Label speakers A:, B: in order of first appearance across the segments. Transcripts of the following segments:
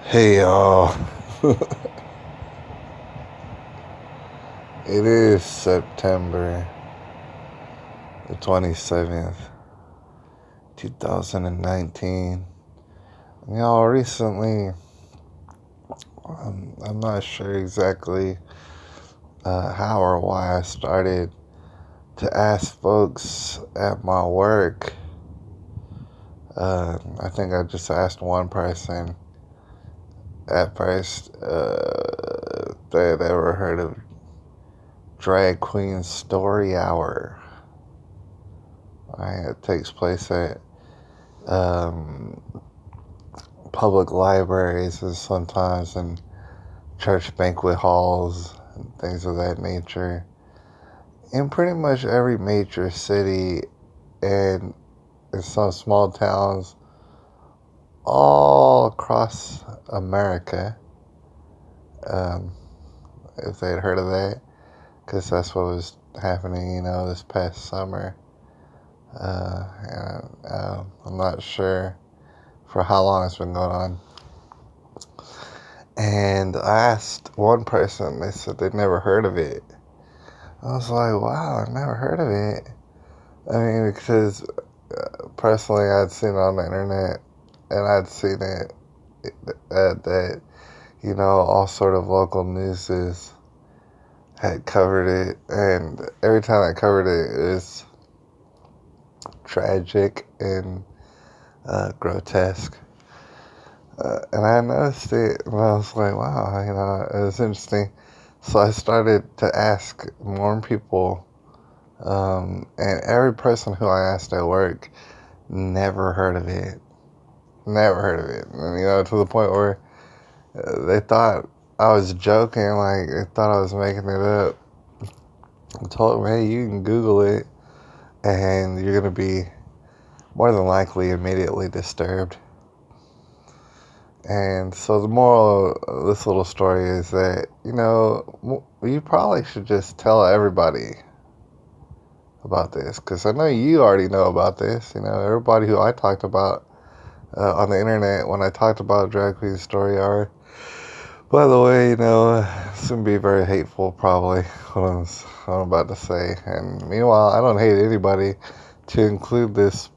A: Hey y'all, it is September the 27th, 2019. Y'all, recently, I'm not sure exactly how or why I started to ask folks at my work. I think I just asked one person at first they had ever heard of Drag Queen Story Hour. Right? It takes place at um, public libraries and sometimes in church banquet halls and things of that nature. In pretty much every major city and in some small towns all across America, um, if they'd heard of that, because that's what was happening, this past summer. I'm not sure for how long it's been going on. And I asked one person, they said they'd never heard of it. I was like, wow, I've never heard of it. I mean, because personally, I'd seen it on the internet, and I'd seen it that all sort of local newses had covered it, and every time I covered it, it was tragic and grotesque. And I noticed it, and I was like, wow, it was interesting. So I started to ask more people. And every person who I asked at work never heard of it. Never heard of it. And, to the point where they thought I was joking, like, they thought I was making it up. I told them, hey, you can Google it, and you're going to be more than likely immediately disturbed. And so the moral of this little story is that, you probably should just tell everybody about this, because I know you already know about this. Everybody who I talked about on the internet when I talked about Drag Queen Story Hour. By the way, it's going to be very hateful, probably, what I'm about to say. And meanwhile, I don't hate anybody, to include this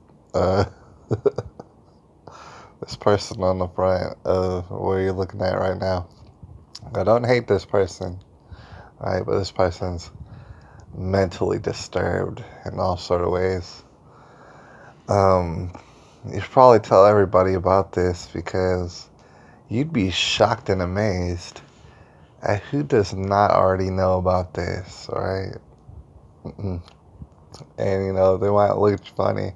A: this person on the front of where you're looking at right now. I don't hate this person, right? But this person's mentally disturbed in all sort of ways. You should probably tell everybody about this, because you'd be shocked and amazed at who does not already know about this, right? And, they might look funny.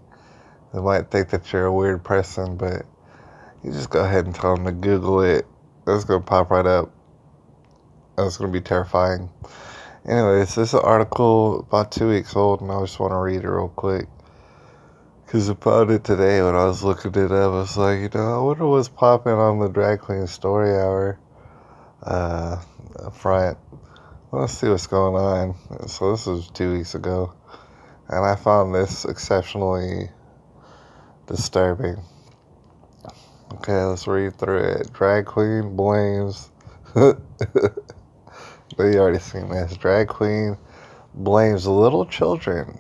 A: They might think that you're a weird person, but you just go ahead and tell them to Google it. It's going to pop right up. It's going to be terrifying. Anyways, this is an article about 2 weeks old, and I just want to read it real quick. Because I found it today when I was looking it up. I was like, I wonder what's popping on the Drag Queen Story Hour front. Let's see what's going on. So this was 2 weeks ago, and I found this exceptionally disturbing. Okay, let's read through it. Drag Queen blames... You already seen this. Drag Queen blames little children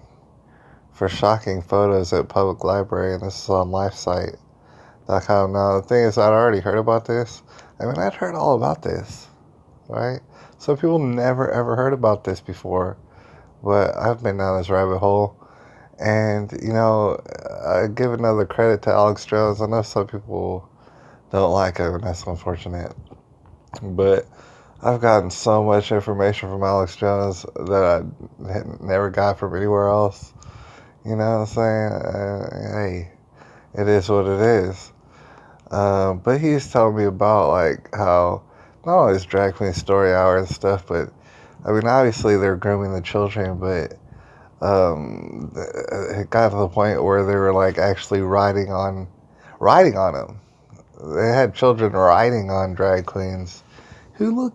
A: for shocking photos at public library, and this is on lifesite.com. Now, the thing is, I'd already heard about this. I'd heard all about this, right? Some people never ever heard about this before, but I've been down this rabbit hole. And, I give another credit to Alex Jones. I know some people don't like him, and that's unfortunate. But I've gotten so much information from Alex Jones that I never got from anywhere else. You know what I'm saying? Hey, it is what it is. But he's telling me about, like, how not only is Drag Queen Story Hour and stuff, but, obviously they're grooming the children, but it got to the point where they were, like, actually riding on them. They had children riding on drag queens who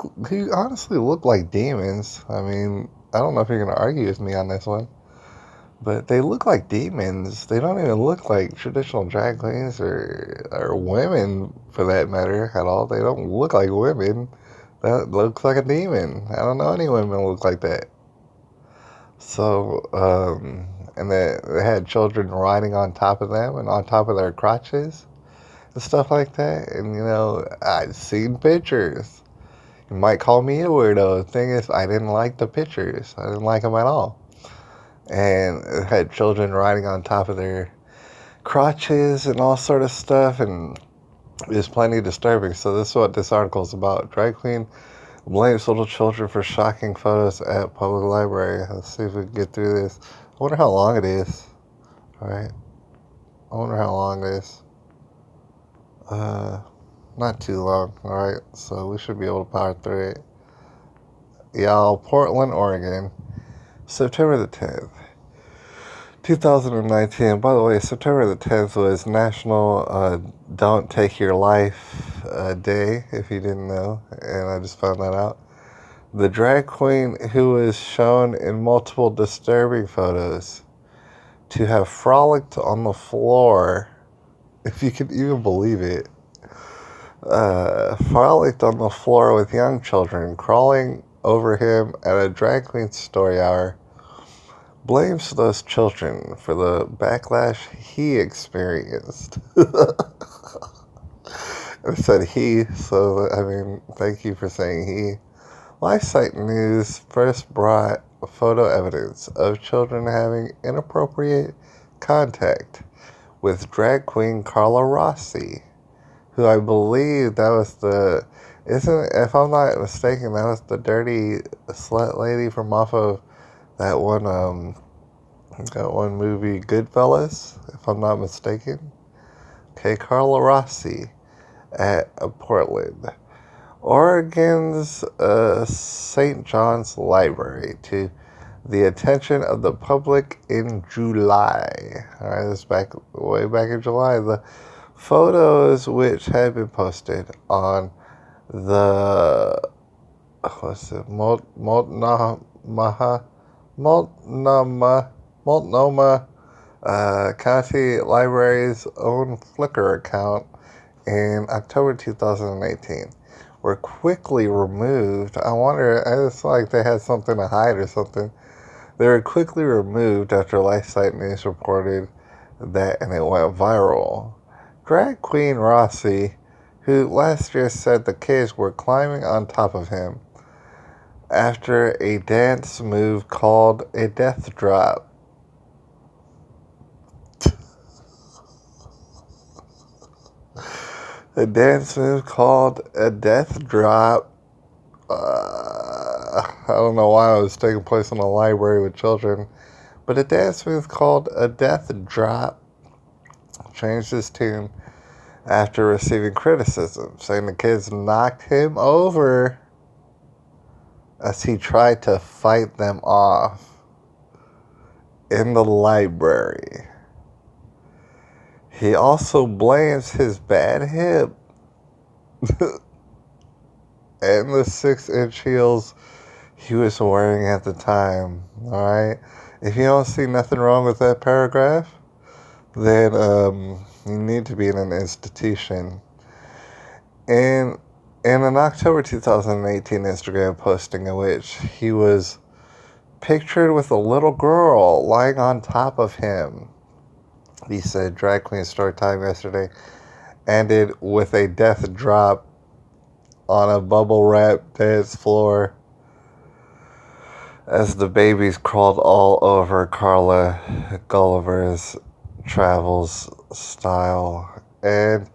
A: honestly look like demons. I don't know if you're gonna argue with me on this one, but they look like demons. They don't even look like traditional drag queens or women, for that matter, at all. They don't look like women. That looks like a demon. I don't know any women look like that. So, and they had children riding on top of them and on top of their crotches and stuff like that. And, I'd seen pictures. You might call me a weirdo. The thing is, I didn't like the pictures. I didn't like them at all. And it had children riding on top of their crotches and all sort of stuff. And it was plenty disturbing. So this is what this article is about. Drag queen blames little children for shocking photos at public library. Let's see if we can get through this. I wonder how long it is. All right. I wonder how long it is. Not too long. All right. So we should be able to power through it. Y'all, Portland, Oregon, September the 10th, 2019. By the way, September the 10th was National Don't Take Your Life Day, if you didn't know, and I just found that out. The drag queen who was shown in multiple disturbing photos to have frolicked on the floor, if you could even believe it, frolicked on the floor with young children, crawling over him at a drag queen story hour, blames those children for the backlash he experienced. I said he, so thank you for saying he. LifeSite News first brought photo evidence of children having inappropriate contact with drag queen Carla Rossi, who I believe that was if I'm not mistaken, that was the dirty slut lady from off of that one movie, Goodfellas, if I'm not mistaken. Okay, Carla Rossi at Portland, Oregon's St. John's Library to the attention of the public in July. All right, this way back in July. The photos, which had been posted on the Multnomah County Library's own Flickr account in October 2018, were quickly removed. I wonder, it's like they had something to hide or something. They were quickly removed after LifeSite News reported that, and it went viral. Drag queen Rossi, who last year said the kids were climbing on top of him after a dance move called a death drop. A dance move called a death drop. I don't know why it was taking place in a library with children, but a dance move called a death drop changed his tune after receiving criticism, saying the kids knocked him over as he tried to fight them off in the library. He also blames his bad hip and the 6-inch heels he was wearing at the time. Alright? If you don't see nothing wrong with that paragraph, then you need to be in an institution. In an October 2018 Instagram posting in which he was pictured with a little girl lying on top of him, he said, drag queen story time yesterday ended with a death drop on a bubble wrap dance floor as the babies crawled all over Carla Gulliver's Travels style. And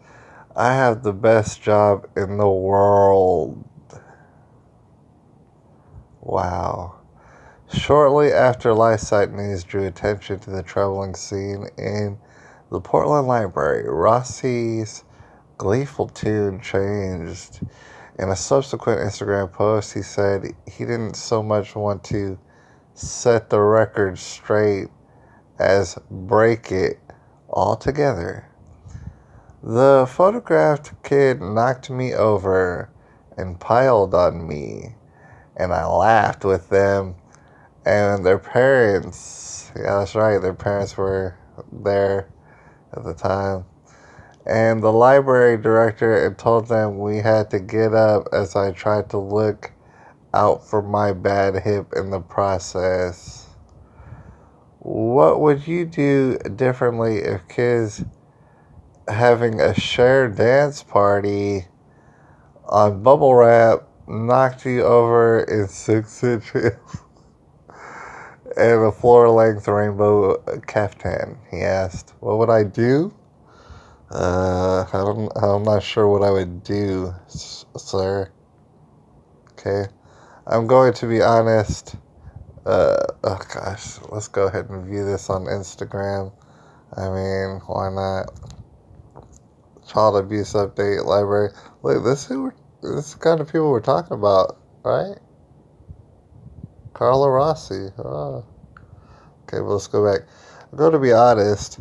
A: I have the best job in the world. Wow. Shortly after LifeSite News drew attention to the troubling scene in the Portland Library, Rossi's gleeful tune changed. In a subsequent Instagram post, he said he didn't so much want to set the record straight as break it altogether. The photographed kid knocked me over and piled on me, and I laughed with them and their parents, yeah, that's right, their parents were there at the time. And the library director had told them we had to get up as I tried to look out for my bad hip in the process. What would you do differently if kids having a shared dance party on bubble wrap knocked you over in 6 inches and a floor length rainbow caftan? He asked. What would I do? I'm not sure what I would do, sir. Okay. I'm going to be honest. Oh gosh, let's go ahead and view this on Instagram. I mean, why not? Child abuse update library. Look, this is the kind of people we're talking about, right? Carla Rossi. Oh. Okay, well, let's go back. I'm going to be honest.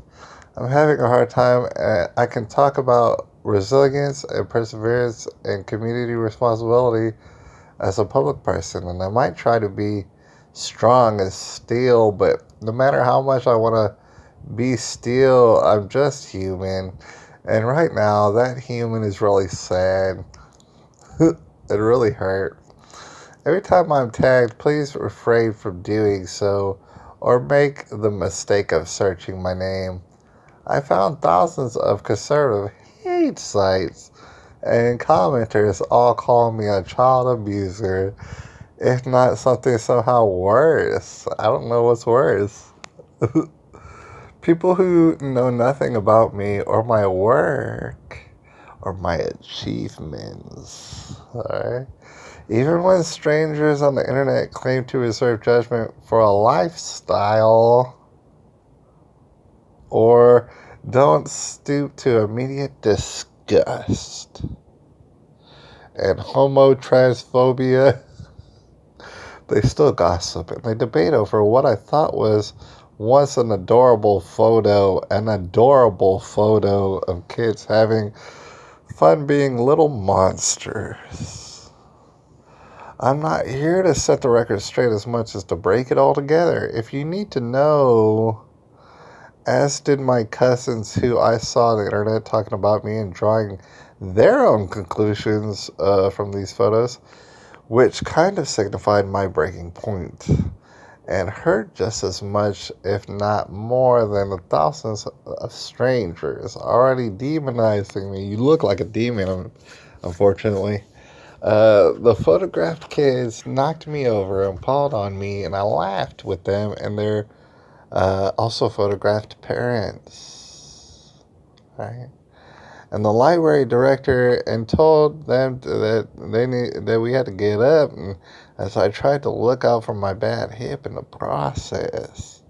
A: I'm having a hard time. I can talk about resilience and perseverance and community responsibility as a public person, and I might try to be strong as steel, but no matter how much I want to be steel, I'm just human. And right now, that human is really sad. It really hurt. Every time I'm tagged, please refrain from doing so or make the mistake of searching my name. I found thousands of conservative hate sites and commenters all calling me a child abuser, if not something somehow worse. I don't know what's worse. People who know nothing about me or my work or my achievements. Alright? Even when strangers on the internet claim to reserve judgment for a lifestyle or don't stoop to immediate disgust and homotransphobia, they still gossip and they debate over what I thought was once an adorable photo of kids having fun being little monsters. I'm not here to set the record straight as much as to break it all together. If you need to know, as did my cousins who I saw on the internet talking about me and drawing their own conclusions from these photos, which kind of signified my breaking point and hurt just as much, if not more, than the thousands of strangers already demonizing me. You look like a demon, unfortunately. The photographed kids knocked me over and pawed on me, and I laughed with them and their also photographed parents. Right? And the library director and told them that we had to get up, and as I tried to look out for my bad hip in the process.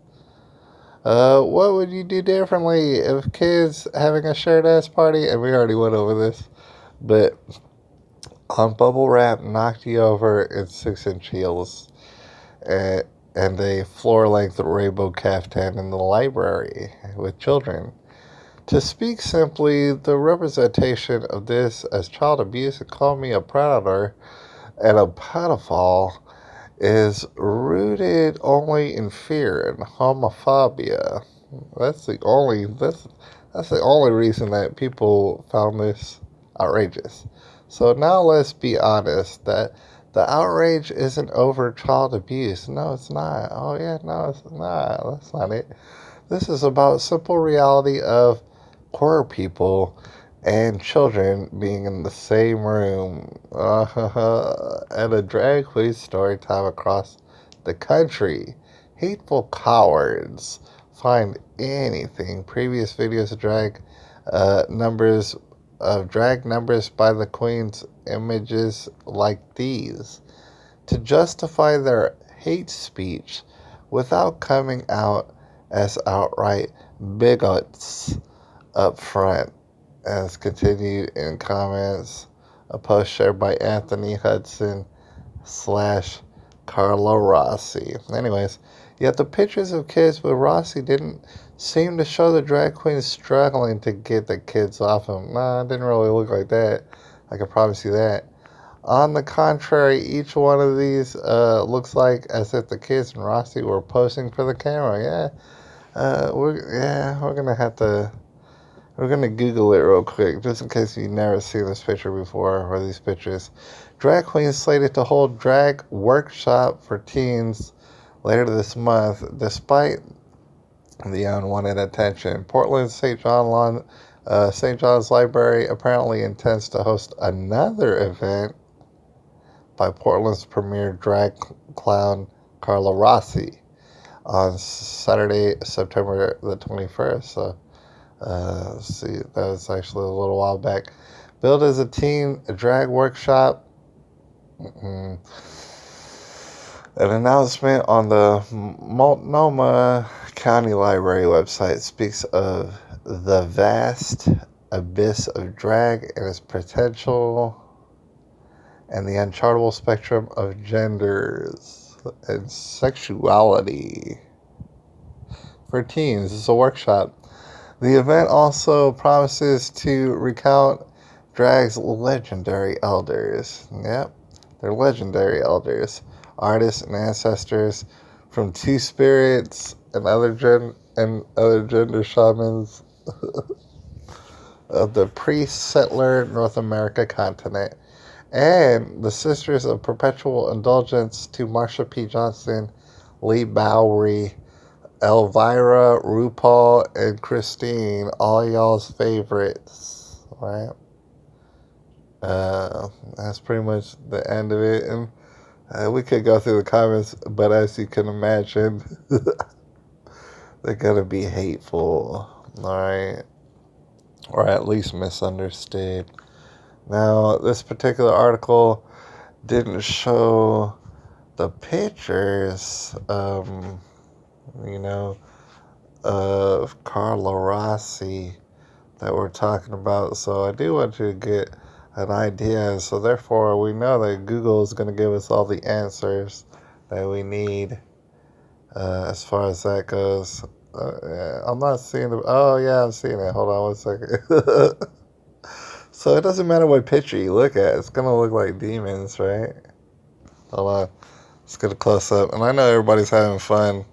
A: What would you do differently if kids having a shared ass party? And we already went over this, but on bubble wrap knocked you over in 6-inch heels and a floor length rainbow caftan in the library with children. To speak simply, the representation of this as child abuse and call me a predator and a pedophile is rooted only in fear and homophobia. That's the only reason that people found this outrageous. So now let's be honest that the outrage isn't over child abuse. No, it's not. Oh yeah, no, it's not. That's not it. This is about simple reality of poor people and children being in the same room at a drag queen story time across the country. Hateful cowards find anything. Previous videos of drag numbers by the queens, images like these to justify their hate speech without coming out as outright bigots up front, as continued in comments, a post shared by Anthony Hudson / Carla Rossi. Anyways, yet the pictures of kids with Rossi didn't seem to show the drag queens struggling to get the kids off him. Nah, it didn't really look like that. I can promise you that. On the contrary, each one of these looks like as if the kids and Rossi were posing for the camera. We're gonna have to. We're gonna Google it real quick, just in case you've never seen this picture before or these pictures. Drag queens slated to hold drag workshop for teens later this month, despite the unwanted attention. Portland's St. John's Library apparently intends to host another event by Portland's premier drag clown Carla Rossi on Saturday, September the 21st. So, see, that was actually a little while back. Billed as a teen drag workshop, an announcement on the Multnomah County Library website speaks of the vast abyss of drag and its potential and the unchartable spectrum of genders and sexuality for teens. It's a workshop. The event also promises to recount drag's legendary elders. Yep, they're legendary elders, artists and ancestors from Two Spirits and other gender shamans of the pre-settler North America continent, and the Sisters of Perpetual Indulgence to Marsha P. Johnson, Lee Bowery, Elvira, RuPaul, and Christine, all y'all's favorites, right? That's pretty much the end of it, and we could go through the comments, but as you can imagine, they're gonna be hateful, alright? Or at least misunderstood. Now, this particular article didn't show the pictures, of Carla Rossi that we're talking about. So I do want you to get an idea. So therefore, we know that Google is going to give us all the answers that we need as far as that goes. I'm not seeing the... Oh, yeah, I'm seeing it. Hold on one second. So it doesn't matter what picture you look at. It's going to look like demons, right? Hold on. Let's get a close-up. And I know everybody's having fun.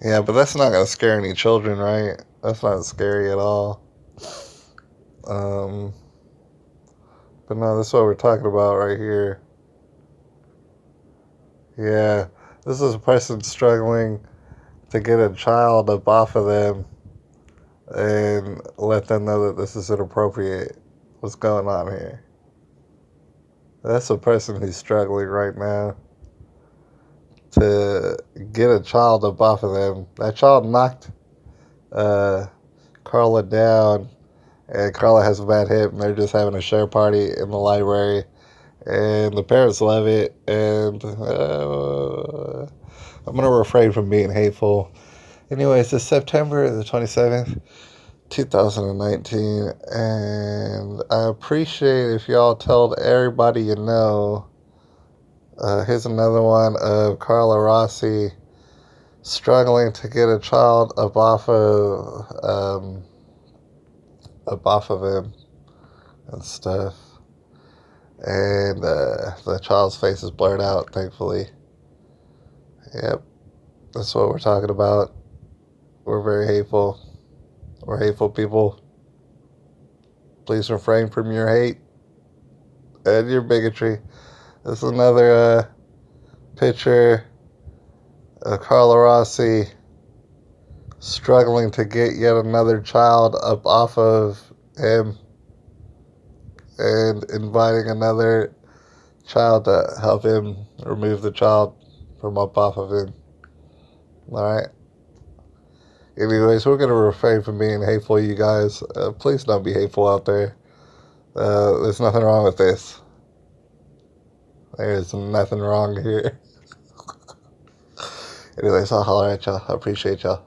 A: Yeah, but that's not going to scare any children, right? That's not scary at all. But no, this is what we're talking about right here. Yeah, this is a person struggling to get a child up off of them and let them know that this is inappropriate. What's going on here? That's a person who's struggling right now to get a child up off of them. That child knocked Carla down, and Carla has a bad hip, and they're just having a share party in the library, and the parents love it, and I'm going to refrain from being hateful. Anyways, it's September the 27th, 2019, and I appreciate if y'all told everybody you know. Here's another one of Carla Rossi struggling to get a child up off of him and stuff, and the child's face is blurred out, thankfully. Yep, that's what we're talking about. We're very hateful. We're hateful people. Please refrain from your hate and your bigotry. This is another picture of Carla Rossi struggling to get yet another child up off of him and inviting another child to help him remove the child from up off of him. Alright? Anyways, we're going to refrain from being hateful, you guys. Please don't be hateful out there. There's nothing wrong with this. There's nothing wrong here. Anyways, I'll holler at y'all. I appreciate y'all.